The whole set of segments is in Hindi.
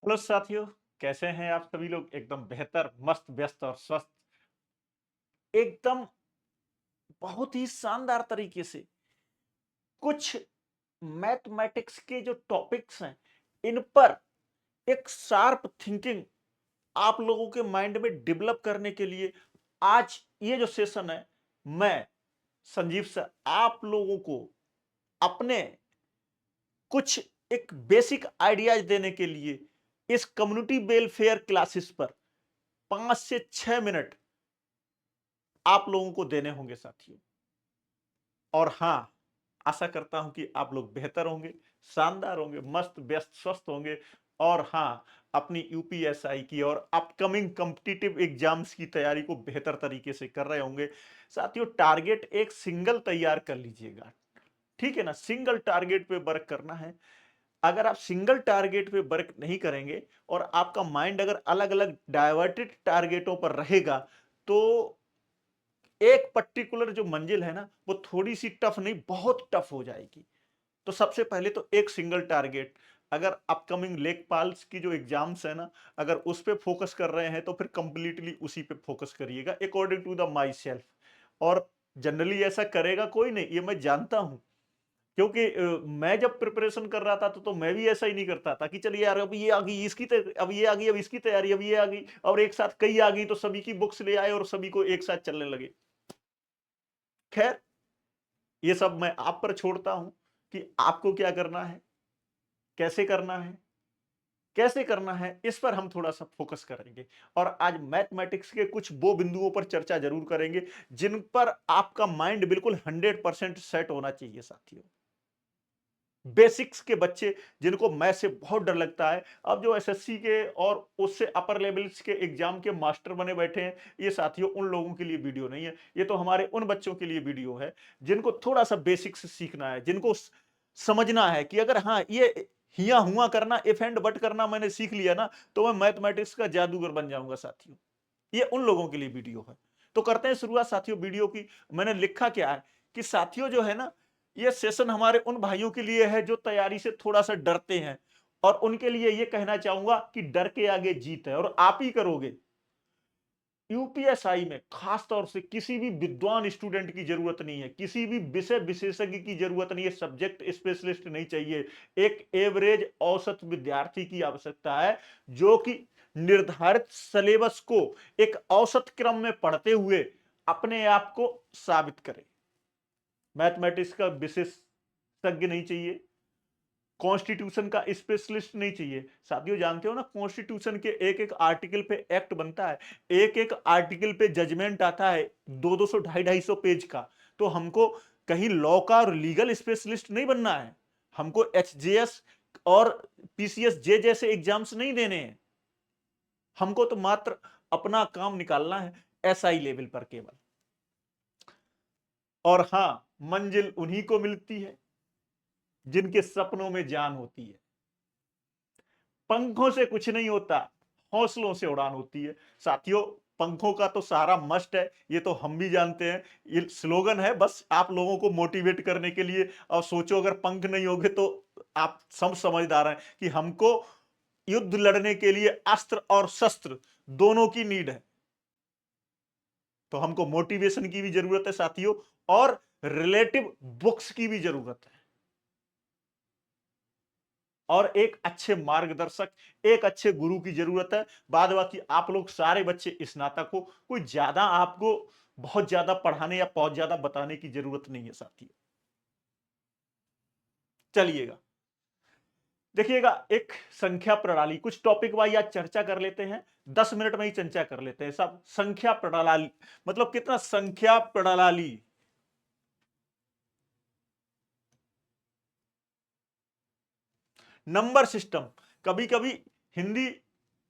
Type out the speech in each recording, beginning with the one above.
हेलो साथियों, कैसे हैं आप सभी लोग? एकदम बेहतर, मस्त, व्यस्त और स्वस्थ। एकदम बहुत ही शानदार तरीके से कुछ मैथमेटिक्स के जो टॉपिक्स हैं, इन पर एक शार्प थिंकिंग आप लोगों के माइंड में डेवलप करने के लिए आज ये जो सेशन है, मैं संजीव सर आप लोगों को अपने कुछ एक बेसिक आइडियाज देने के लिए इस कम्युनिटी वेलफेयर क्लासेस पर 5 से 6 मिनट आप लोगों को देने होंगे साथियों। और हाँ, आशा करता हूं कि आप लोग बेहतर होंगे, शानदार होंगे, मस्त व्यस्त स्वस्थ होंगे और हाँ, अपनी यूपीएसआई की और अपकमिंग कॉम्पिटिटिव एग्जाम्स की तैयारी को बेहतर तरीके से कर रहे होंगे। साथियों, टारगेट एक सिंगल तैयार कर लीजिएगा, ठीक है ना? सिंगल टारगेट पे वर्क करना है। अगर आप सिंगल टारगेट पे वर्क नहीं करेंगे और आपका माइंड अगर अलग अलग डाइवर्टेड टारगेटों पर रहेगा, तो एक पर्टिकुलर जो मंजिल है ना, वो थोड़ी सी टफ नहीं, बहुत टफ हो जाएगी। तो सबसे पहले तो एक सिंगल टारगेट, अगर अपकमिंग लेखपाल्स की जो एग्जाम्स है ना, अगर उस पे फोकस कर रहे हैं तो फिर कंप्लीटली उसी पे फोकस करिएगा according to the myself. और जनरली ऐसा करेगा कोई नहीं, ये मैं जानता हूं, क्योंकि मैं जब प्रिपरेशन कर रहा था तो मैं भी ऐसा ही नहीं करता था कि चलिए यार, अभी ये आ गई इसकी अब ये आ गई, अब इसकी तैयारी, अब ये आ गई और एक साथ कई आ गई तो सभी की बुक्स ले आए और सभी को एक साथ चलने लगे। खैर, ये सब मैं आप पर छोड़ता हूं कि आपको क्या करना है, कैसे करना है, कैसे करना है, इस पर हम थोड़ा सा फोकस करेंगे। और आज मैथमेटिक्स के कुछ वो बिंदुओं पर चर्चा जरूर करेंगे जिन पर आपका माइंड बिल्कुल 100% सेट होना चाहिए साथियों। बेसिक्स के बच्चे जिनको मैथ से बहुत डर लगता है, अब जो एसएससी के और उससे अपर लेवल्स के एग्जाम के मास्टर बने बैठे हैं, ये साथियों उन लोगों के लिए वीडियो नहीं है। ये तो हमारे उन बच्चों के लिए वीडियो है जिनको थोड़ा सा बेसिक्स सीखना है, जिनको समझना है कि अगर हाँ, ये हिया हुआ करना, इफ एंड बट करना मैंने सीख लिया ना, तो मैं मैथमेटिक्स का जादूगर बन जाऊंगा साथियों। ये उन लोगों के लिए वीडियो है। तो करते हैं शुरुआत साथियों वीडियो की। मैंने लिखा क्या है कि साथियों जो है ना, ये सेशन हमारे उन भाइयों के लिए है जो तैयारी से थोड़ा सा डरते हैं, और उनके लिए ये कहना चाहूंगा कि डर के आगे जीत है और आप ही करोगे। यूपीएसआई में खास तौर से किसी भी विद्वान स्टूडेंट की जरूरत नहीं है, किसी भी विषय विशेषज्ञ की जरूरत नहीं है, सब्जेक्ट स्पेशलिस्ट नहीं चाहिए। एक एवरेज औसत विद्यार्थी की आवश्यकता है जो कि निर्धारित सिलेबस को एक औसत क्रम में पढ़ते हुए अपने आप को साबित करे। मैथमेटिक्स का विशेषज्ञ नहीं चाहिए, कॉन्स्टिट्यूशन का स्पेशलिस्ट नहीं चाहिए। साथियों, जानते हो ना, कॉन्स्टिट्यूशन के एक एक आर्टिकल पे एक्ट बनता है, एक एक आर्टिकल पे जजमेंट आता है, 200 250 पेज का। तो हमको कहीं लॉ का और लीगल स्पेशलिस्ट नहीं बनना है, हमको एचजेएस और पीसीएस जे जैसे एग्जाम्स नहीं देने हैं। हमको तो मात्र अपना काम निकालना है एसआई लेवल पर केवल। और हां, मंजिल उन्हीं को मिलती है जिनके सपनों में जान होती है। पंखों से कुछ नहीं होता, हौसलों से उड़ान होती है। साथियों, पंखों का तो सारा मस्ट है, ये तो हम भी जानते हैं। ये स्लोगन है बस आप लोगों को मोटिवेट करने के लिए। और सोचो अगर पंख नहीं होगे तो आप सब समझदार हैं कि हमको युद्ध लड़ने के लिए अस्त्र और शस्त्र दोनों की नीड है। तो हमको मोटिवेशन की भी जरूरत है साथियों, और रिलेटिव बुक्स की भी जरूरत है, और एक अच्छे मार्गदर्शक, एक अच्छे गुरु की जरूरत है। बाद बाकी आप लोग सारे बच्चे स्नातक हो, कोई ज्यादा आपको बहुत ज्यादा पढ़ाने या बहुत ज्यादा बताने की जरूरत नहीं है साथियों। चलिएगा, देखिएगा, एक संख्या प्रणाली, कुछ टॉपिक वाइज आज चर्चा कर लेते हैं। 10 मिनट में ही चर्चा कर लेते हैं सब। संख्या प्रणाली मतलब कितना, संख्या प्रणाली, नंबर सिस्टम। कभी कभी हिंदी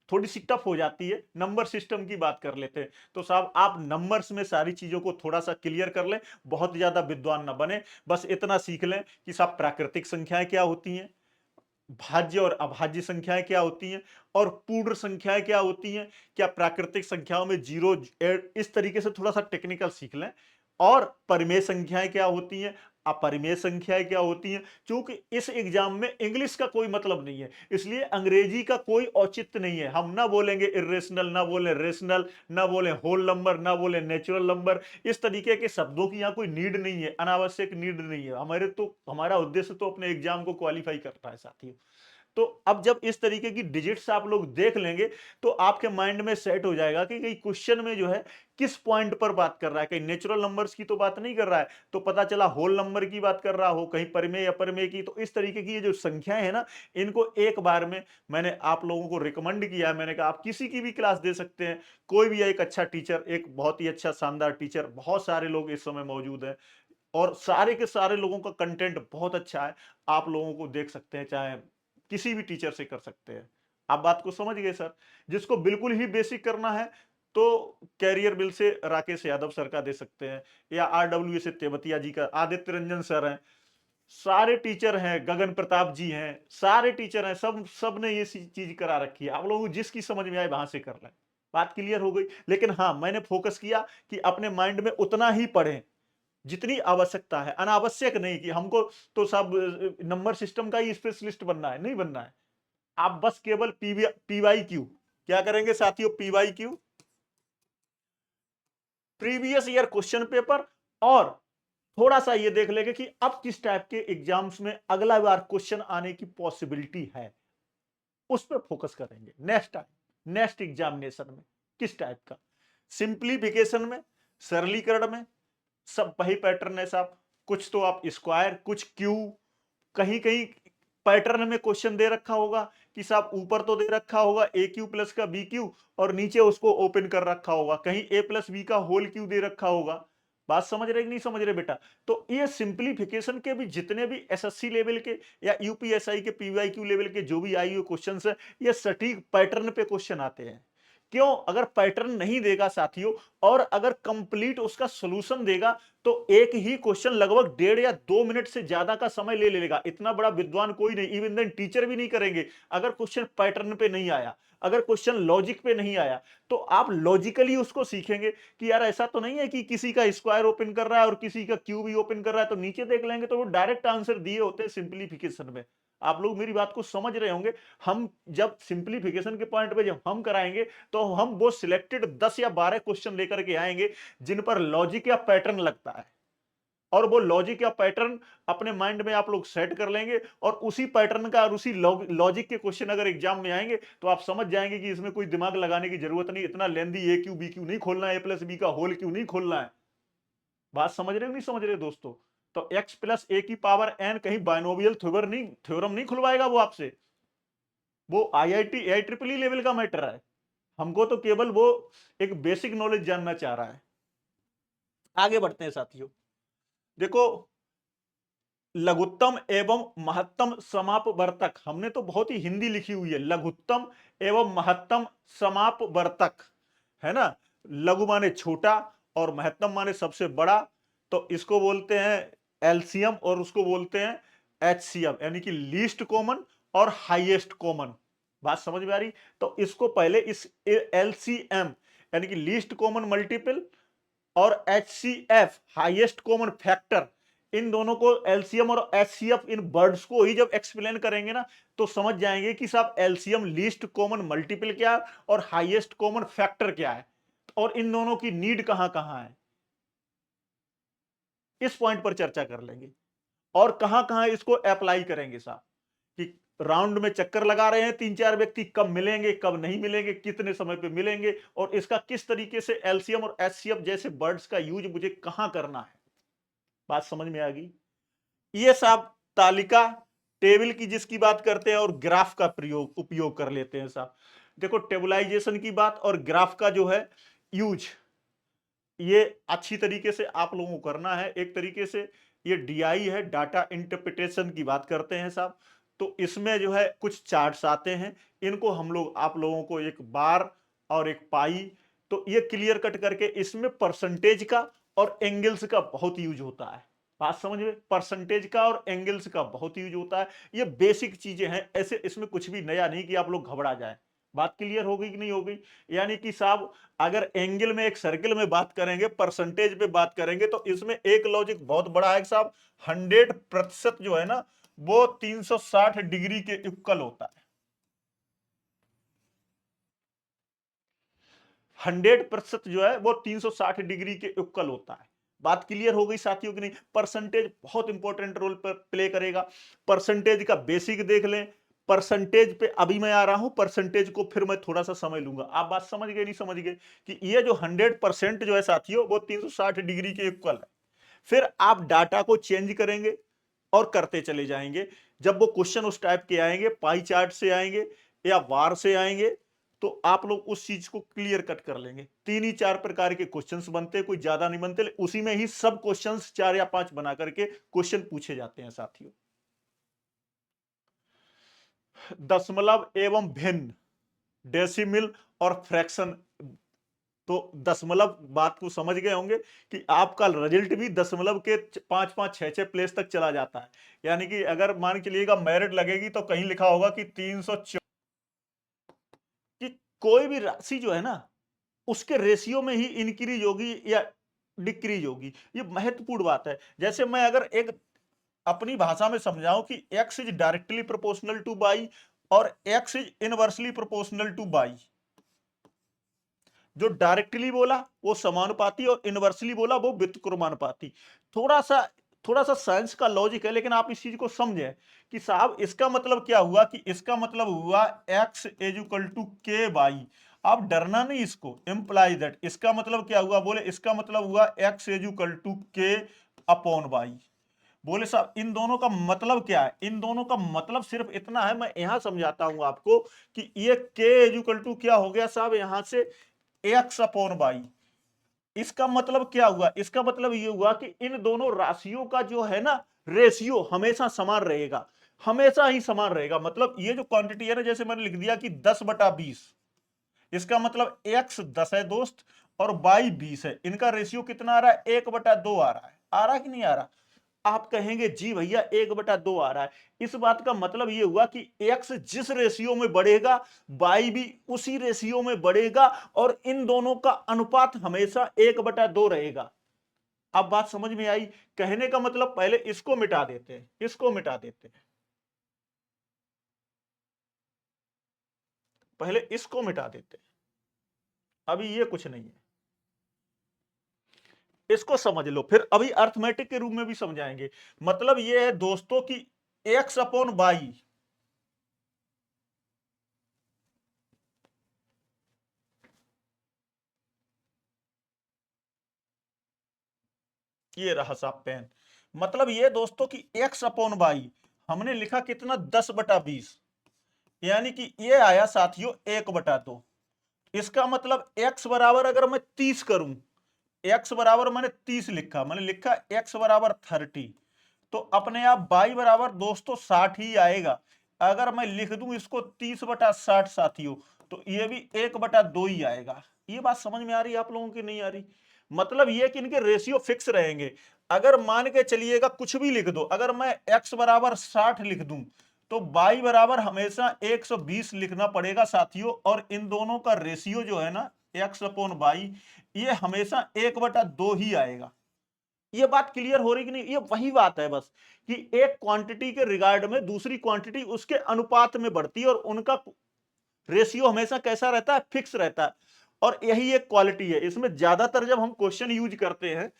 थोड़ी सी टफ हो जाती है, नंबर सिस्टम की बात कर लेते हैं। तो साहब, आप नंबर्स में सारी चीजों को थोड़ा सा क्लियर कर लें, बहुत ज्यादा विद्वान ना बने, बस इतना सीख लें कि साहब प्राकृतिक संख्याएं क्या होती हैं, भाज्य और अभाज्य संख्याएं क्या होती हैं, और पूर्ण संख्याएं क्या होती हैं, क्या प्राकृतिक संख्याओं में जीरो, इस तरीके से थोड़ा सा टेक्निकल सीख लें। और परिमेय संख्याएं क्या होती हैं, अपरिमेय संख्याएं क्या होती हैं। क्योंकि इस एग्जाम में इंग्लिश का कोई मतलब नहीं है, इसलिए अंग्रेजी का कोई औचित्य नहीं है। हम ना बोलेंगे इरेशनल, ना बोले रेशनल, ना बोले होल नंबर, ना बोले नेचुरल नंबर। इस तरीके के शब्दों की यहाँ कोई नीड नहीं है, अनावश्यक नीड नहीं है। हमारा उद्देश्य तो अपने एग्जाम को क्वालिफाई करता है साथियों। तो अब जब इस तरीके की डिजिट्स आप लोग देख लेंगे तो आपके माइंड में सेट हो जाएगा कि कहीं क्वेश्चन में जो है किस पॉइंट पर बात कर रहा है। कहीं नेचुरल नंबर्स की तो बात नहीं कर रहा है, तो पता चला होल नंबर की बात कर रहा हो, कहीं परिमेय अपरिमेय की। तो इस तरीके की ये जो संख्याएं है ना, इनको एक बार में मैंने आप लोगों को रिकमेंड किया है। मैंने कहा आप किसी की भी क्लास दे सकते हैं, कोई भी एक अच्छा टीचर, एक बहुत ही अच्छा शानदार टीचर, बहुत सारे लोग इस समय मौजूद हैं और सारे के सारे लोगों का कंटेंट बहुत अच्छा है। आप लोगों को देख सकते हैं, चाहे किसी भी टीचर से कर सकते हैं। आप बात को समझ गए सर। जिसको बिल्कुल ही बेसिक करना है तो कैरियर बिल से राकेश यादव सर का दे सकते हैं, या आरडब्ल्यू से तेवतिया जी का, आदित्य रंजन सर हैं, सारे टीचर हैं, गगन प्रताप जी हैं, सारे टीचर हैं, सब ने ये चीज करा रखी है। आप लोगों को जिसकी समझ में आए वहां से कर लें। बात क्लियर हो गई। लेकिन हाँ, मैंने फोकस किया कि अपने माइंड में उतना ही पढ़ें जितनी आवश्यकता है, अनावश्यक नहीं कि हमको तो सब नंबर सिस्टम का ही स्पेशलिस्ट बनना है, नहीं बनना है। आप बस केवल पीवाई क्यू क्या करेंगे साथियों, PY Q, previous year question paper, और थोड़ा सा ये देख लेंगे कि अब किस टाइप के एग्जाम्स में अगला बार क्वेश्चन आने की पॉसिबिलिटी है, उस पर फोकस करेंगे। नेक्स्ट टाइम, नेक्स्ट एग्जामिनेशन में किस टाइप का, सिंप्लीफिकेशन में, सरलीकरण में, सब वही पैटर्न है साहब। कुछ तो आप स्क्वायर, कुछ क्यू, कहीं कहीं पैटर्न में क्वेश्चन दे रखा होगा कि साहब ऊपर तो दे रखा होगा ए क्यू प्लस का बी क्यू और नीचे उसको ओपन कर रखा होगा, कहीं ए प्लस बी का होल क्यू दे रखा होगा। बात समझ रहे कि नहीं समझ रहे बेटा। तो ये सिंप्लीफिकेशन के भी जितने भी एसएससी लेवल के या यूपीएसआई के पीवाईक्यू लेवल के जो भी आई हुए क्वेश्चंस है, ये सटीक पैटर्न पे क्वेश्चन आते हैं। क्यों? अगर पैटर्न नहीं देगा साथियों और अगर कंप्लीट उसका सॉल्यूशन देगा तो एक ही क्वेश्चन लगभग 1.5 या 2 मिनट से ज्यादा का समय ले लेगा। इतना बड़ा विद्वान कोई नहीं, इवन देन टीचर भी नहीं करेंगे अगर क्वेश्चन पैटर्न पे नहीं आया, अगर क्वेश्चन लॉजिक पे नहीं आया। तो आप लॉजिकली उसको सीखेंगे कि यार ऐसा तो नहीं है कि किसी का स्क्वायर ओपन कर रहा है और किसी का क्यूब भी ओपन कर रहा है, तो नीचे देख लेंगे तो वो डायरेक्ट आंसर दिए होते हैं सिंप्लीफिकेशन में। आप लोग मेरी बात को समझ रहे होंगे। हम जब सिंप्लीफिकेशन के पॉइंट पे जब हम कराएंगे तो हम वो सिलेक्टेड 10 या 12 क्वेश्चन लेकर के आएंगे जिन पर लॉजिक या पैटर्न लगता है, और वो लॉजिक या पैटर्न अपने माइंड में आप लोग सेट कर लेंगे और उसी पैटर्न का और उसी लॉजिक के क्वेश्चन अगर एग्जाम में आएंगे तो आप समझ जाएंगे कि इसमें कोई दिमाग लगाने की जरूरत नहीं, इतना लेंदी ए क्यू बी क्यू नहीं खोलना है, ए प्लस बी का होल क्यू नहीं खोलना है। बात समझ रहे हो नहीं समझ रहे दोस्तों। तो x प्लस ए की पावर n कहीं बाइनोमियल थ्योरम नहीं खुलवाएगा वो आपसे। वो आईआईटी AIEEE लेवल का मैटर है। हमको तो केवल वो एक बेसिक नॉलेज जानना चाह रहा है। आगे बढ़ते हैं साथियों। देखो, लघुत्तम एवं महत्तम समापवर्तक, हमने तो बहुत ही हिंदी लिखी हुई है, लघुत्तम एवं महत्तम समापवर्तक, है ना। लघु माने छोटा और महत्तम माने सबसे बड़ा, तो इसको बोलते हैं एलसीएम और उसको बोलते हैं एचसीएम, यानी कि लीस्ट कॉमन और हाईएस्ट कॉमन। बात समझ में आ रही। तो इसको पहले इस एलसीएम यानी कि लीस्ट कॉमन मल्टीपल और एचसीएफ हाईएस्ट कॉमन फैक्टर, इन दोनों को एलसीएम और एचसीएफ इन वर्ड्स को ही जब एक्सप्लेन करेंगे ना तो समझ जाएंगे कि साहब एलसीएम लीस्ट कॉमन मल्टीपल क्या है और हाईएस्ट कॉमन फैक्टर क्या है और इन दोनों की नीड कहां कहां है। इस पॉइंट पर चर्चा कर लेंगे और कहां कहां इसको अप्लाई करेंगे साहब, कि राउंड में चक्कर लगा रहे हैं 3-4 व्यक्ति, कब मिलेंगे कब नहीं मिलेंगे, कितने समय पे मिलेंगे और इसका किस तरीके से एलसीएम और एचसीएफ जैसे वर्ड्स का यूज मुझे कहां करना है। बात समझ में आ गई। ये साहब तालिका टेबल की जिसकी बात करते हैं और ग्राफ का प्रयोग उपयोग कर लेते हैं साहब। देखो, टेबलाइजेशन की बात और ग्राफ का जो है यूज, ये अच्छी तरीके से आप लोगों को करना है। एक तरीके से ये डीआई है, डाटा इंटरप्रिटेशन की बात करते हैं साहब। तो इसमें जो है कुछ चार्ट्स आते हैं, इनको हम लोग आप लोगों को एक बार और एक पाई, तो ये क्लियर कट करके, इसमें परसेंटेज का और एंगल्स का बहुत यूज होता है। बात समझ में, परसेंटेज का और एंगल्स का बहुत यूज होता है। ये बेसिक चीजें हैं, ऐसे इसमें कुछ भी नया नहीं कि आप लोग घबरा जाए। बात क्लियर हो गई कि नहीं हो गई? यानी कि साहब अगर एंगल में एक सर्किल में बात करेंगे, परसेंटेज पे बात करेंगे, तो इसमें एक लॉजिक बहुत बड़ा है साहब, 100% जो है ना वो 360 डिग्री के इक्वल होता है। 100% जो है वो 360 डिग्री के इक्वल होता है। बात क्लियर हो गई साथियों की नहीं? परसेंटेज बहुत इंपॉर्टेंट रोल पर प्ले करेगा। परसेंटेज का बेसिक देख लें। परसेंटेज पे अभी मैं आ रहा हूं, परसेंटेज को फिर मैं थोड़ा सा समझ लूंगा। आप बात समझ गए नहीं समझ गए कि ये जो 100% जो है साथियों वो 360 डिग्री के इक्वल है। फिर आप डाटा को चेंज करेंगे और करते चले जाएंगे। जब वो क्वेश्चन उस टाइप के आएंगे, पाई चार्ट से आएंगे या वार से आएंगे, तो आप लोग उस चीज को क्लियर कट कर लेंगे। 3 ही 4 प्रकार के क्वेश्चंस बनते हैं, कोई ज्यादा नहीं बनते, उसी में ही सब क्वेश्चंस 4 या 5 बना करके क्वेश्चन पूछे जाते हैं साथियों। दशमलव एवं भिन्न, डेसिमल और फ्रैक्शन। तो दशमलव बात को समझ गए होंगे कि आपका रिजल्ट भी दशमलव के 5 5 6 6 प्लेस तक चला जाता है। यानी कि अगर मान के चलिएगा मेरिट लगेगी तो कहीं लिखा होगा कि 304, कि कोई भी राशि जो है ना उसके रेशियो में ही इंक्रीज होगी या डिक्रीज होगी। ये महत्वपूर्ण बात है। जैसे मैं अगर एक अपनी भाषा में समझाऊं कि x is directly proportional to y और x is inversely proportional to y। जो डायरेक्टली बोला वो समानुपाती और इनवर्सली बोला वो व्युत्क्रमानुपाती। थोड़ा सा साइंस का लॉजिक है, लेकिन आप इस चीज को समझे कि साहब इसका मतलब क्या हुआ, कि इसका मतलब हुआ x इज इक्वल टू के बाई। आप डरना नहीं, इसको इंप्लाई दैट इसका मतलब क्या हुआ, बोले इसका मतलब हुआ x इज इक्वल टू के अपॉन बाई। बोले साहब इन दोनों का मतलब क्या है? इन दोनों का मतलब सिर्फ इतना है, मैं यहां समझाता हूं आपको कि ये k इज इक्वल टू क्या हो गया साहब, यहां से एक्स अपॉन वाई। इसका मतलब क्या हुआ? इसका मतलब ये हुआ कि इन दोनों राशियों का जो है ना रेशियो हमेशा समान रहेगा, हमेशा ही समान रहेगा। मतलब ये जो क्वांटिटी है ना, जैसे मैंने लिख दिया कि 10/20, इसका मतलब x 10 है दोस्त और y 20 है। इनका रेशियो कितना आ रहा है? 1/2 आ रहा है। आ रहा कि नहीं आ रहा? आप कहेंगे जी भैया 1/2 आ रहा है। इस बात का मतलब यह हुआ कि x जिस रेशियो में बढ़ेगा y भी उसी रेशियो में बढ़ेगा और इन दोनों का अनुपात हमेशा 1/2 रहेगा। अब बात समझ में आई? कहने का मतलब पहले इसको मिटा देते हैं, इसको मिटा देते हैं, पहले इसको मिटा देते हैं। अभी ये कुछ नहीं है, इसको समझ लो, फिर अभी अर्थमेटिक के रूप में भी समझाएंगे। मतलब ये है दोस्तों कि x अपॉन वाई, ये रहा साहब पेन। मतलब ये दोस्तों कि x अपॉन वाई हमने लिखा कितना? 10/20, यानी कि ये आया साथियों 1/2। इसका मतलब x बराबर अगर मैं 30 करूं, x बराबर मैंने 30 लिखा, मैंने लिखा x बराबर 30, तो अपने आप y बराबर दोस्तों 60 ही आएगा। अगर मैं लिख दूं इसको 30/60 साथियों, तो ये भी 1/2 ही आएगा। ये बात समझ में आ रही है आप लोगों की नहीं आ रही? मतलब ये कि इनके रेशियो फिक्स रहेंगे। अगर मान के चलिएगा कुछ भी लिख दो, अगर मैं x बराबर 60 लिख दूं तो y बराबर हमेशा 120 लिखना पड़ेगा साथियों, और इन दोनों का रेशियो जो है ना x अपॉन वाई, ये हमेशा 1/2 ही आएगा। ये बात क्लियर हो रही कि नहीं? ये वही बात है बस कि एक क्वांटिटी के रिगार्ड में दूसरी क्वांटिटी उसके अनुपात में बढ़ती है और उनका रेशियो हमेशा कैसा रहता है? फिक्स रहता है। और यही एक क्वालिटी है इसमें। ज्यादातर जब हम क्वेश्चन यूज करते हैं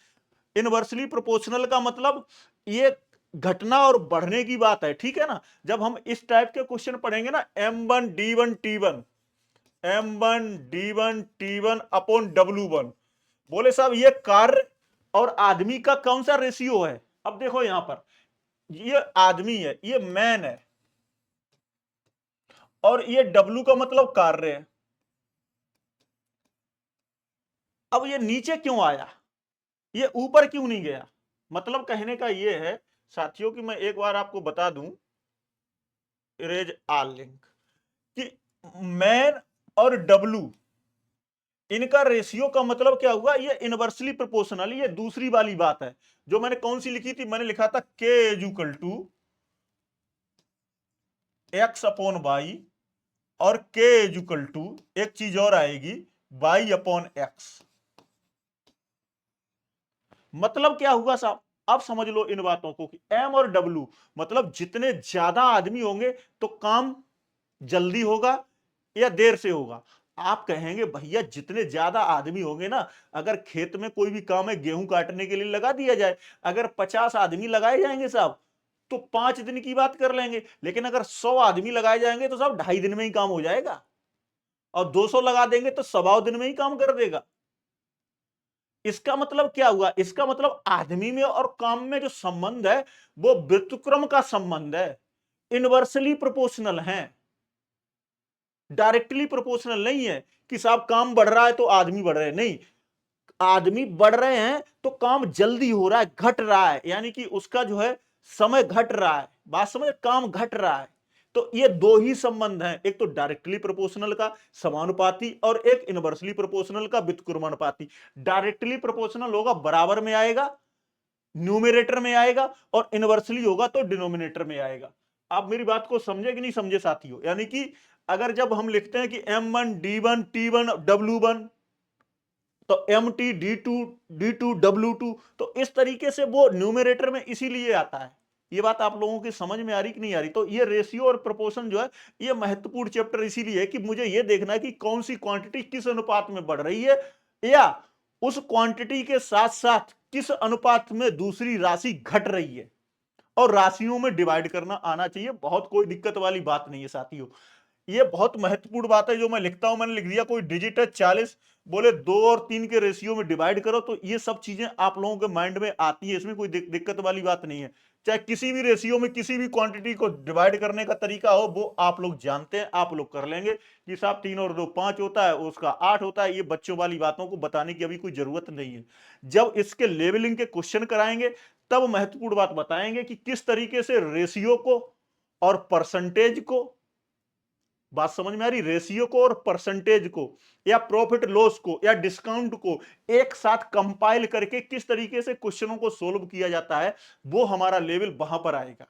इनवर्सली प्रोपोर्शनल का मतलब ये घटना और बढ़ने की बात है, ठीक है ना? जब हम इस टाइप के क्वेश्चन पढ़ेंगे ना, M1D1T1, M1D1T1 अपॉन W1, बोले साहब ये कार्य और आदमी का कौन सा रेशियो है? अब देखो यहां पर ये आदमी है, ये मैन है, और ये W का मतलब कार्य है। अब ये नीचे क्यों आया? ये ऊपर क्यों नहीं गया? मतलब कहने का ये है साथियों कि मैं एक बार आपको बता दूं, इरेज आल लिंक, कि मैन और डब्लू इनका रेशियो का मतलब क्या हुआ? ये इनवर्सली प्रोपोर्शनल। ये दूसरी वाली बात है जो मैंने कौन सी लिखी थी, मैंने लिखा था k is equal to x upon y और k इज इक्वल टू एक चीज और आएगी y अपॉन एक्स। मतलब क्या हुआ साहब, अब समझ लो इन बातों को कि m और w मतलब जितने ज्यादा आदमी होंगे तो काम जल्दी होगा या देर से होगा। आप कहेंगे भैया जितने ज्यादा आदमी होंगे ना, अगर खेत में कोई भी काम है गेहूं काटने के लिए लगा दिया जाए, अगर 50 आदमी लगाए जाएंगे साहब तो 5 दिन की बात कर लेंगे, लेकिन अगर 100 आदमी लगाए जाएंगे तो साहब 2.5 दिन में ही काम हो जाएगा, और 200 लगा देंगे तो 1.25 दिन में ही काम कर देगा। इसका मतलब क्या हुआ, इसका मतलब आदमी में और काम में जो संबंध है वो व्युत्क्रम का संबंध है, इनवर्सली प्रोपोर्शनल है, डायरेक्टली प्रोपोर्शनल नहीं है कि साहब काम बढ़ रहा है तो आदमी बढ़ रहे हैं, नहीं, आदमी बढ़ रहे हैं तो काम जल्दी हो रहा है, घट रहा है, यानी कि उसका जो है समय घट रहा है, बात समझ, काम घट रहा है। तो ये दो ही संबंध हैं, एक तो डायरेक्टली प्रोपोर्शनल का समानुपाती और एक इनवर्सली प्रोपोर्शनल का व्युत्क्रमानुपाती। डायरेक्टली प्रोपोर्शनल होगा बराबर में आएगा, न्यूमरेटर में आएगा, और इनवर्सली होगा तो डिनोमिनेटर में आएगा। आप मेरी बात को समझे कि नहीं समझे साथियों, यानी कि अगर जब हम लिखते हैं कि M1 D1 T1 W1 तो M2 D2 W2, तो इस तरीके से वो न्यूमरेटर में इसीलिए आता है। ये बात आप लोगों की समझ में आ रही कि नहीं आ रही? तो ये रेशियो और प्रोपोर्शन जो है ये महत्वपूर्ण चैप्टर इसीलिए है कि मुझे ये देखना है कि कौन सी क्वांटिटी किस अनुपात में बढ़ रही है, या उस क्वांटिटी के साथ साथ किस अनुपात में दूसरी राशि घट रही है, और राशियों में डिवाइड करना आना चाहिए। बहुत कोई दिक्कत वाली बात नहीं है साथियों, ये बहुत महत्वपूर्ण बात है जो मैं लिखता हूं। मैंने लिख दिया कोई डिजिट है 40, बोले 2 और 3 के रेशियो में डिवाइड करो, तो ये सब चीजें आप लोगों के माइंड में आती है, इसमें कोई दिक्कत वाली बात नहीं है। चाहे किसी भी रेशियो में किसी भी क्वांटिटी को डिवाइड करने का तरीका हो, वो आप लोग जानते हैं, आप लोग कर लेंगे कि साहब 3 और 2 5 होता है, उसका 8 होता है। ये बच्चों वाली बातों को बताने की अभी कोई जरूरत नहीं है। जब इसके लेवलिंग के क्वेश्चन कराएंगे तब महत्वपूर्ण बात बताएंगे कि किस तरीके से रेशियो को और परसेंटेज को, बात समझ में आ रही, रेशियो को और परसेंटेज को या प्रॉफिट लॉस को या डिस्काउंट को एक साथ कंपाइल करके किस तरीके से क्वेश्चनों को सोल्व किया जाता है, वो हमारा लेवल वहां पर आएगा।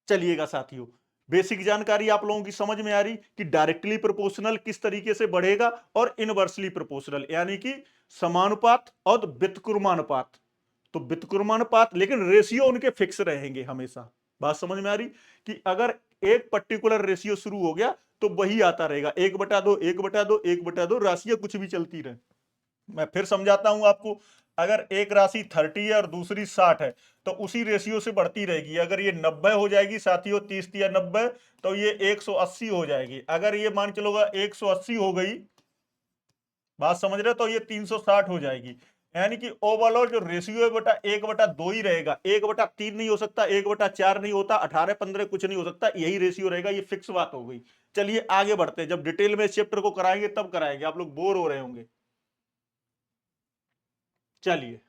चलिएगा साथियों, बेसिक जानकारी आप लोगों की समझ में आ रही कि डायरेक्टली प्रोपोर्शनल किस तरीके से बढ़ेगा और इनवर्सली प्रोपोर्शनल यानी कि समानुपात और व्युत्क्रमानुपात। तो व्युत्क्रमानुपात, लेकिन रेशियो उनके फिक्स रहेंगे हमेशा। बात समझ में आ रही कि अगर एक पर्टिकुलर रेशियो शुरू हो गया तो वही आता रहेगा, 1/2 1/2 1/2, राशियां कुछ भी चलती रहे। मैं फिर समझाता हूं आपको, अगर एक राशि 30 है और दूसरी 60 है तो उसी रेशियो से बढ़ती रहेगी। अगर ये 90 हो जाएगी साथियों, 30 या 90, तो ये 180 हो जाएगी। अगर ये मान चलोगा 180 हो गई, बात समझ रहे हो, तो ये 360 हो जाएगी। यानी कि ओवरऑल जो रेशियो है बेटा 1/2 ही रहेगा, 1/3 नहीं हो सकता, 1/4 नहीं होता, 18 15 कुछ नहीं हो सकता, यही रेशियो रहेगा। ये फिक्स बात हो गई। चलिए आगे बढ़ते हैं, जब डिटेल में इस चैप्टर को कराएंगे तब कराएंगे, आप लोग बोर हो रहे होंगे। चलिए,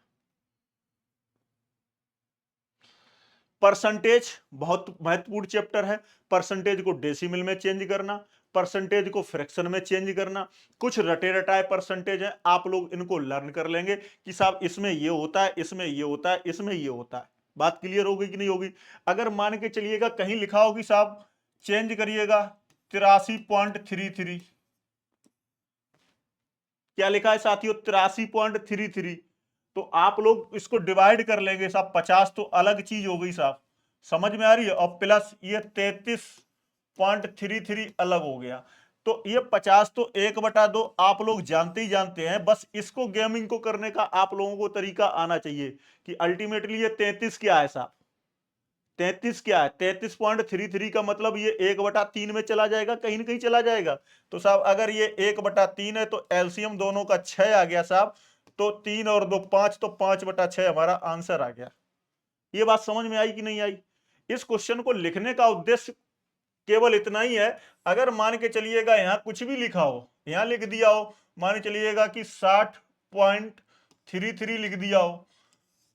परसेंटेज बहुत महत्वपूर्ण चैप्टर है। परसेंटेज को डेसिमल में चेंज करना, परसेंटेज को फ्रैक्शन में चेंज करना, कुछ रटे रटाए परसेंटेज हैं, आप लोग इनको लर्न कर लेंगे कि साहब इसमें ये होता है, इसमें ये होता है, इसमें ये होता है। बात क्लियर होगी कि नहीं होगी? अगर मान के चलिएगा कहीं लिखा हो कि साहब चेंज करिएगा 83.33, क्या लिखा है साथियों? 83.33, तो आप लोग इसको डिवाइड कर लेंगे साहब, 50 तो अलग चीज हो गई साहब, समझ में आ रही है, और प्लस ये 33.33 अलग हो गया। तो ये 50 तो 1/2 आप लोग जानते ही जानते हैं, बस इसको गेमिंग को करने का आप लोगों को तरीका आना चाहिए कि अल्टीमेटली ये 33 क्या है साहब, 33 क्या है? 33.33 का मतलब ये 1/3 में चला जाएगा, कहीं ना कहीं चला जाएगा। तो साहब अगर ये 1/3 है तो एलसीएम दोनों का 6 आ गया साहब, तो 3 और 2 5, तो 5/6 हमारा आंसर आ गया। ये बात समझ में आई कि नहीं आई? इस क्वेश्चन को लिखने का उद्देश्य केवल इतना ही है। अगर मान के चलिएगा यहां कुछ भी लिखा हो, यहां लिख दिया हो, मान के चलिएगा कि 60.33 लिख दिया हो,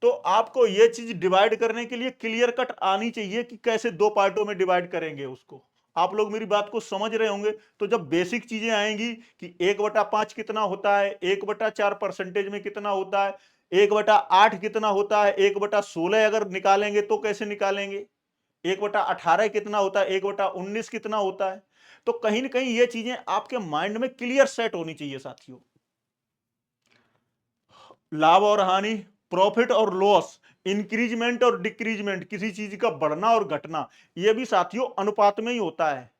तो आपको यह चीज डिवाइड करने के लिए क्लियर कट आनी चाहिए कि कैसे दो पार्टों में डिवाइड करेंगे उसको। आप लोग मेरी बात को समझ रहे होंगे। तो जब बेसिक चीजें आएंगी कि 1/5 कितना होता है, 1/4 परसेंटेज में कितना होता है, 1/8 कितना होता है, 1/16 अगर निकालेंगे तो कैसे निकालेंगे, 1/18 कितना होता है, 1/19 कितना होता है। तो कहीं ना कहीं ये चीजें आपके माइंड में क्लियर सेट होनी चाहिए साथियों। लाभ और हानि, प्रॉफिट और लॉस, इंक्रीजमेंट और डिक्रीजमेंट, किसी चीज का बढ़ना और घटना, ये भी साथियों अनुपात में ही होता है,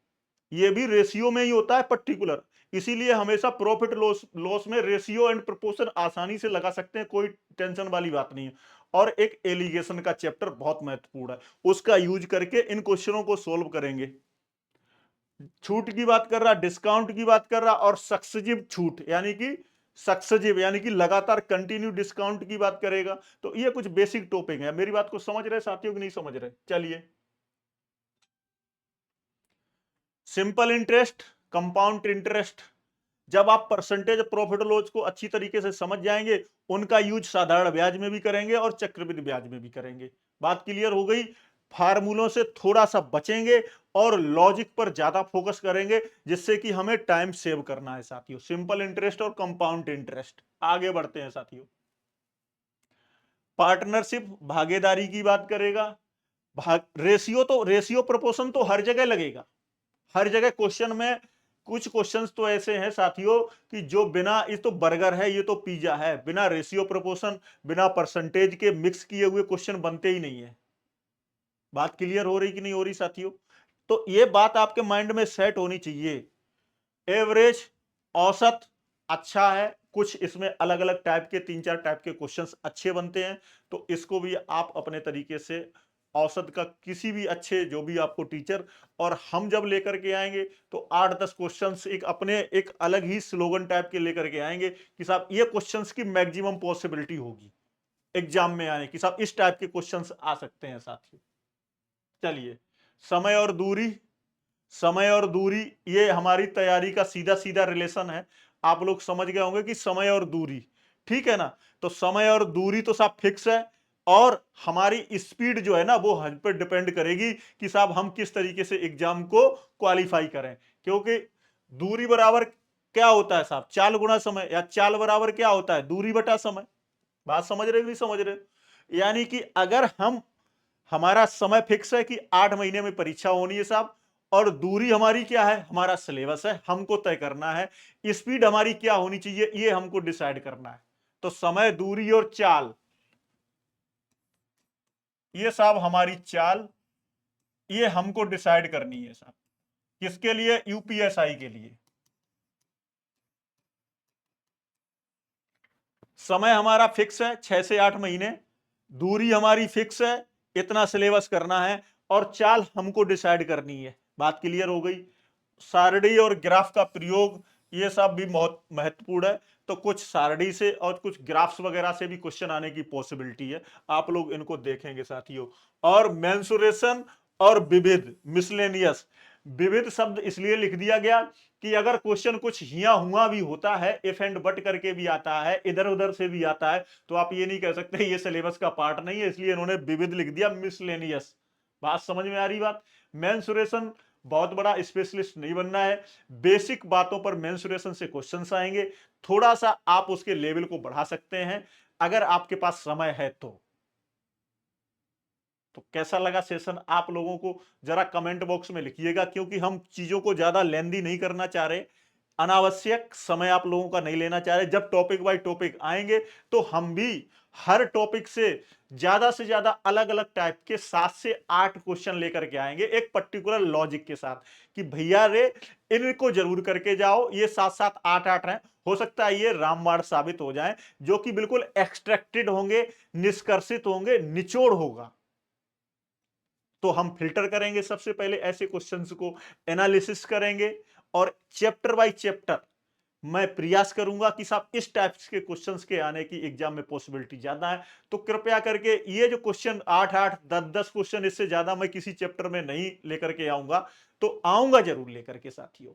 ये भी रेशियो में ही होता है पर्टिकुलर। इसीलिए हमेशा प्रॉफिट लॉस लॉस में रेशियो एंड प्रोपोर्शन आसानी से लगा सकते हैं, कोई टेंशन वाली बात नहीं है। और एक एलिगेशन का चैप्टर बहुत महत्वपूर्ण है, उसका यूज करके इन क्वेश्चनों को सोल्व करेंगे। छूट की बात कर रहा, डिस्काउंट की बात कर रहा, और सक्सेसिव छूट यानी कि सक्सेसिव यानी कि लगातार कंटिन्यू डिस्काउंट की बात करेगा। तो ये कुछ बेसिक टॉपिक है। मेरी बात को समझ रहे साथियों कि नहीं समझ रहे? चलिए, सिंपल इंटरेस्ट, कंपाउंड इंटरेस्ट, जब आप परसेंटेज प्रॉफिट लॉस को अच्छी तरीके से समझ जाएंगे, उनका यूज साधारण ब्याज में भी करेंगे और चक्रवृद्धि ब्याज में भी करेंगे। बात क्लियर हो गई? फार्मूलों से थोड़ा सा बचेंगे और लॉजिक पर ज्यादा फोकस करेंगे, जिससे कि हमें टाइम सेव करना है साथियों। सिंपल इंटरेस्ट और कंपाउंड इंटरेस्ट, आगे बढ़ते हैं साथियों। पार्टनरशिप, भागीदारी की बात करेगा। रेशियो तो रेशियो प्रोपोर्शन तो हर जगह लगेगा, हर जगह क्वेश्चन में। कुछ क्वेश्चंस तो ऐसे हैं साथियों कि जो बिना, ये तो बर्गर है, ये तो पिज्जा है, बिना रेशियो प्रोपोर्शन, बिना परसेंटेज के मिक्स किए हुए क्वेश्चन बनते ही नहीं है। बात क्लियर हो रही कि नहीं हो रही साथियों? तो ये बात आपके माइंड में सेट होनी चाहिए। एवरेज, औसत अच्छा है, कुछ इसमें अलग अलग टाइप के, 3-4 टाइप के क्वेश्चंस अच्छे बनते हैं। तो इसको भी आप अपने तरीके से, औसत का किसी भी अच्छे, जो भी आपको टीचर और हम जब लेकर के आएंगे, तो 8-10 क्वेश्चंस एक अपने एक अलग ही स्लोगन टाइप के लेकर के आएंगे कि साहब ये क्वेश्चंस की मैक्सिमम पॉसिबिलिटी होगी एग्जाम में आने की, साहब इस टाइप के क्वेश्चंस आ सकते हैं साथियों। चलिए, समय और दूरी, समय और दूरी, ये हमारी तैयारी का सीधा सीधा रिलेशन है। आप लोग समझ गए होंगे कि समय और दूरी, ठीक है ना? तो समय और दूरी तो साहब फिक्स है, और हमारी स्पीड जो है ना, वो हम पे डिपेंड करेगी कि साहब हम किस तरीके से एग्जाम को क्वालिफाई करें। क्योंकि दूरी बराबर क्या होता है साहब? चाल गुणा समय, या चाल बराबर क्या होता है? दूरी बटा समय। बात समझ रहे हो नहीं समझ रहे हो? यानी कि अगर हम, हमारा समय फिक्स है कि 8 महीने में परीक्षा होनी है साहब, और दूरी हमारी क्या है? हमारा सिलेबस है, हमको तय करना है। स्पीड हमारी क्या होनी चाहिए, ये हमको डिसाइड करना है। तो समय, दूरी और चाल, ये साहब हमारी चाल, ये हमको डिसाइड करनी है साहब। किसके लिए? यूपीएसआई के लिए। समय हमारा फिक्स है 6 से 8 महीने, दूरी हमारी फिक्स है, इतना सिलेबस करना है, और चाल हमको डिसाइड करनी है। बात क्लियर हो गई? सारणी और ग्राफ का प्रयोग, ये सब भी बहुत महत्वपूर्ण है। तो कुछ सारणी से और कुछ ग्राफ्स वगैरह से भी क्वेश्चन आने की पॉसिबिलिटी है, आप लोग इनको देखेंगे साथियों। और मेंसुरेशन और विविध, मिसलेनियस, विविध शब्द इसलिए लिख दिया गया कि अगर क्वेश्चन कुछ हिया हुआ भी होता है, इफ एंड बट करके भी आता है, इधर उधर से भी आता है, तो आप ये नहीं कह सकते ये सिलेबस का पार्ट नहीं है, इसलिए इन्होंने विविध लिख दिया, मिसलेनियस। बात समझ में आ रही? बात, मेंसुरेशन बहुत बड़ा स्पेशलिस्ट नहीं बनना है, बेसिक बातों पर मेंसुरेशन से क्वेश्चंस आएंगे, थोड़ा सा आप उसके लेवल को बढ़ा सकते हैं अगर आपके पास समय है तो कैसा लगा सेशन आप लोगों को? जरा कमेंट बॉक्स में लिखिएगा, क्योंकि हम चीजों को ज्यादा लेंदी नहीं करना चाह रहे, अनावश्यक समय आप लोगों का नहीं लेना चाह रहे। जब टॉपिक बाय टॉपिक आएंगे, तो हम भी हर टॉपिक से ज्यादा अलग अलग टाइप के 7 से 8 क्वेश्चन लेकर के आएंगे, एक पर्टिकुलर लॉजिक के साथ, कि भैया रे इनको जरूर करके जाओ। ये 7-7, 8-8 हैं, हो सकता है ये रामबाण साबित हो जाए, जो कि बिल्कुल एक्सट्रैक्टेड होंगे, निष्कर्षित होंगे, निचोड़ होगा। तो हम फिल्टर करेंगे सबसे पहले ऐसे क्वेश्चंस को, एनालिसिस करेंगे, और चैप्टर बाय चैप्टर मैं प्रयास करूंगा कि साहब इस टाइप के क्वेश्चंस के आने की एग्जाम में पॉसिबिलिटी ज्यादा है। तो कृपया करके ये जो क्वेश्चन 8-8, 10-10 क्वेश्चन, इससे ज्यादा मैं किसी चैप्टर में नहीं लेकर के आऊंगा। तो आऊंगा जरूर लेकर के साथियों,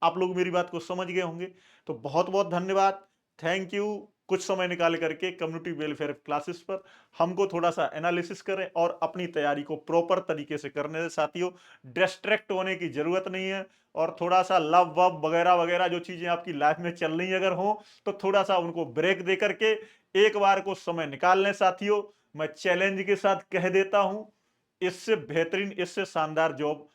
आप लोग मेरी बात को समझ गए होंगे। तो बहुत बहुत धन्यवाद, थैंक यू। कुछ समय निकाल करके कम्युनिटी वेलफेयर क्लासेस पर हमको थोड़ा सा एनालिसिस करें और अपनी तैयारी को प्रॉपर तरीके से करने दें साथियों। डिस्ट्रैक्ट होने की जरूरत नहीं है, और थोड़ा सा लव वव वगैरह वगैरह जो चीजें आपकी लाइफ में चल रही अगर हो, तो थोड़ा सा उनको ब्रेक दे करके एक बार को समय निकाल लें साथियों। मैं चैलेंज के साथ कह देता हूं, इससे बेहतरीन, इससे शानदार जॉब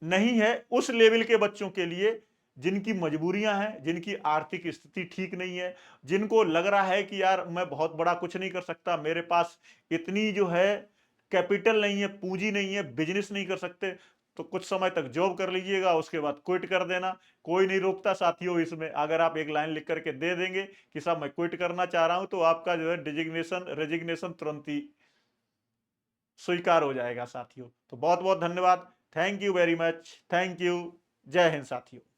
नहीं है उस लेवल के बच्चों के लिए जिनकी मजबूरियां हैं, जिनकी आर्थिक स्थिति ठीक नहीं है, जिनको लग रहा है कि यार मैं बहुत बड़ा कुछ नहीं कर सकता, मेरे पास इतनी जो है कैपिटल नहीं है, पूंजी नहीं है, बिजनेस नहीं कर सकते। तो कुछ समय तक जॉब कर लीजिएगा, उसके बाद क्विट कर देना। कोई नहीं रोकता साथियों इसमें। अगर आप एक लाइन लिख करके दे देंगे कि साहब मैं क्विट करना चाह रहा हूं, तो आपका जो है डिजिग्नेशन रेजिग्नेशन तुरंत ही स्वीकार हो जाएगा साथियों। तो बहुत बहुत धन्यवाद। Thank you very much. Thank you. जय हिंद साथियों।